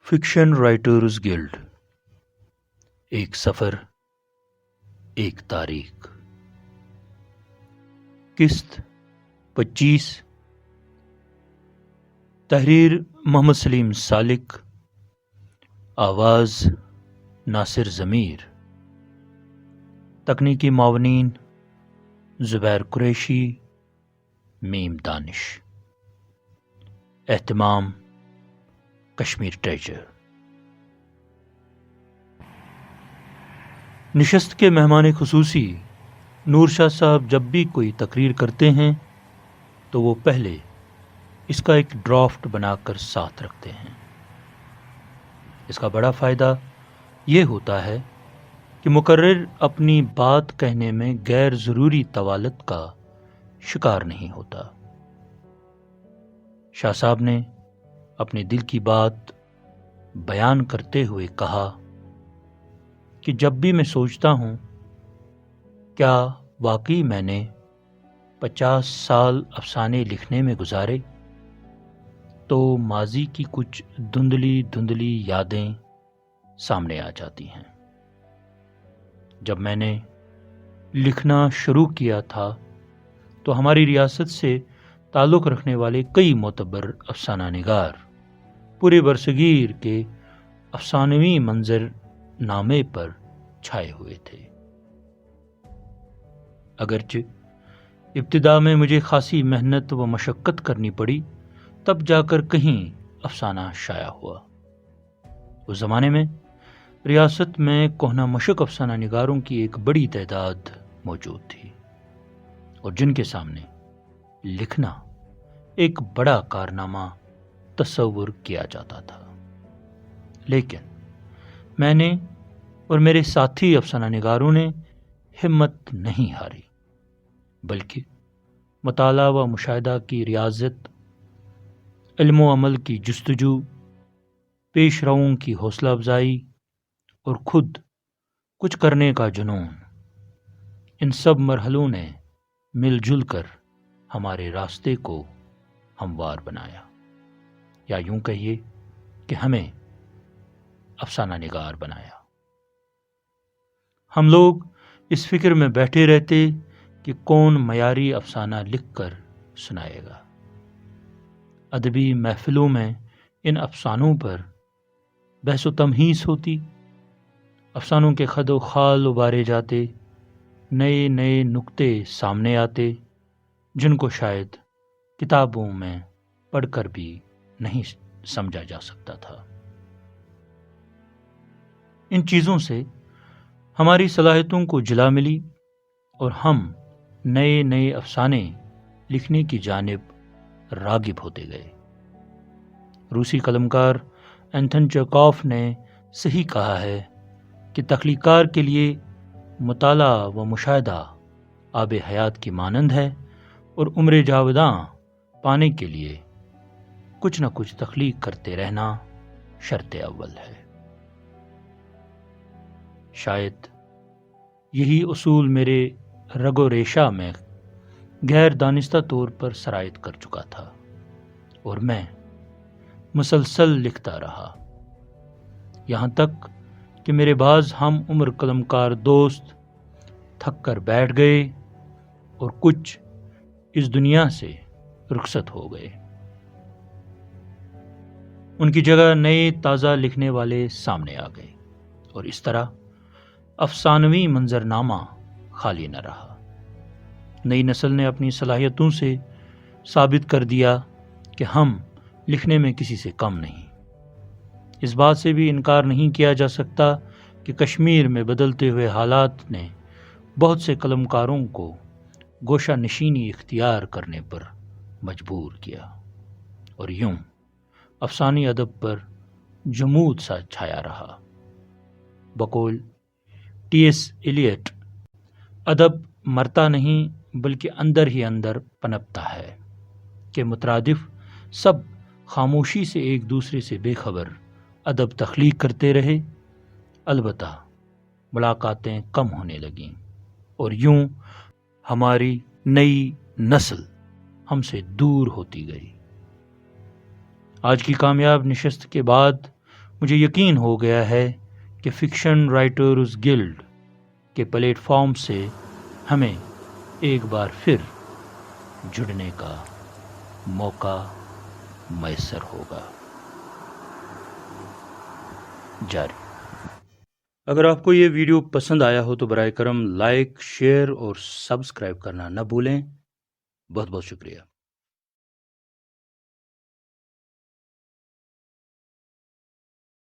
Fiction writers guilt, ایک سفر، ایک تاریخ۔ قسط 25، تحریر محمد سلیم سالک، آواز ناصر ضمیر، تکنیکی معاونین زبیر قریشی، میم دانش، اہتمام کشمیر ٹریجر۔ نشست کے مہمان خصوصی نور شاہ صاحب جب بھی کوئی تقریر کرتے ہیں تو وہ پہلے اس کا ایک ڈرافٹ بنا کر ساتھ رکھتے ہیں۔ اس کا بڑا فائدہ یہ ہوتا ہے کہ مقرر اپنی بات کہنے میں غیر ضروری طوالت کا شکار نہیں ہوتا۔ شاہ صاحب نے اپنے دل کی بات بیان کرتے ہوئے کہا کہ جب بھی میں سوچتا ہوں کیا واقعی میں نے 50 سال افسانے لکھنے میں گزارے تو ماضی کی کچھ دھندلی یادیں سامنے آ جاتی ہیں۔ جب میں نے لکھنا شروع کیا تھا تو ہماری ریاست سے تعلق رکھنے والے کئی معتبر افسانہ نگار پورے برصغیر کے افسانوی منظر نامے پر چھائے ہوئے تھے۔ اگرچہ ابتدا میں مجھے خاصی محنت و مشقت کرنی پڑی تب جا کر کہیں افسانہ شائع ہوا۔ اس زمانے میں ریاست میں کہنہ مشق افسانہ نگاروں کی ایک بڑی تعداد موجود تھی اور جن کے سامنے لکھنا ایک بڑا کارنامہ تصور کیا جاتا تھا، لیکن میں نے اور میرے ساتھی افسانہ نگاروں نے ہمت نہیں ہاری، بلکہ مطالعہ و مشاہدہ کی ریاضت، علم و عمل کی جستجو، پیش رووں کی حوصلہ افزائی اور خود کچھ کرنے کا جنون، ان سب مرحلوں نے مل جل کر ہمارے راستے کو ہموار بنایا، یا یوں کہیے کہ ہمیں افسانہ نگار بنایا۔ ہم لوگ اس فکر میں بیٹھے رہتے کہ کون معیاری افسانہ لکھ کر سنائے گا۔ ادبی محفلوں میں ان افسانوں پر بحث و تمہیس ہوتی، افسانوں کے خد و خال ابارے جاتے، نئے نئے نکتے سامنے آتے جن کو شاید کتابوں میں پڑھ کر بھی نہیں سمجھا جا سکتا تھا۔ ان چیزوں سے ہماری صلاحیتوں کو جلا ملی اور ہم نئے نئے افسانے لکھنے کی جانب راغب ہوتے گئے۔ روسی قلمکار اینتھن چیکوف نے صحیح کہا ہے کہ تخلیقار کے لیے مطالعہ و مشاہدہ آب حیات کی مانند ہے اور عمر جاوداں پانے کے لیے کچھ نہ کچھ تخلیق کرتے رہنا شرط اول ہے۔ شاید یہی اصول میرے رگ و ریشہ میں غیر دانستہ طور پر سرایت کر چکا تھا اور میں مسلسل لکھتا رہا، یہاں تک کہ میرے بعض ہم عمر قلمکار دوست تھک کر بیٹھ گئے اور کچھ اس دنیا سے رخصت ہو گئے۔ ان کی جگہ نئے تازہ لکھنے والے سامنے آ گئے اور اس طرح افسانوی منظرنامہ خالی نہ رہا۔ نئی نسل نے اپنی صلاحیتوں سے ثابت کر دیا کہ ہم لکھنے میں کسی سے کم نہیں۔ اس بات سے بھی انکار نہیں کیا جا سکتا کہ کشمیر میں بدلتے ہوئے حالات نے بہت سے قلمکاروں کو گوشہ نشینی اختیار کرنے پر مجبور کیا اور یوں افسانوی ادب پر جمود سا چھایا رہا۔ بقول ٹی ایس ایلیٹ، ادب مرتا نہیں بلکہ اندر ہی اندر پنپتا ہے، کہ مترادف سب خاموشی سے ایک دوسرے سے بے خبر ادب تخلیق کرتے رہے، البتہ ملاقاتیں کم ہونے لگیں اور یوں ہماری نئی نسل ہم سے دور ہوتی گئی۔ آج کی کامیاب نشست کے بعد مجھے یقین ہو گیا ہے کہ فکشن رائٹرز گلڈ کے پلیٹ فارم سے ہمیں ایک بار پھر جڑنے کا موقع میسر ہوگا۔ جاری۔ اگر آپ کو یہ ویڈیو پسند آیا ہو تو برائے کرم لائک، شیئر اور سبسکرائب کرنا نہ بھولیں۔ بہت بہت شکریہ۔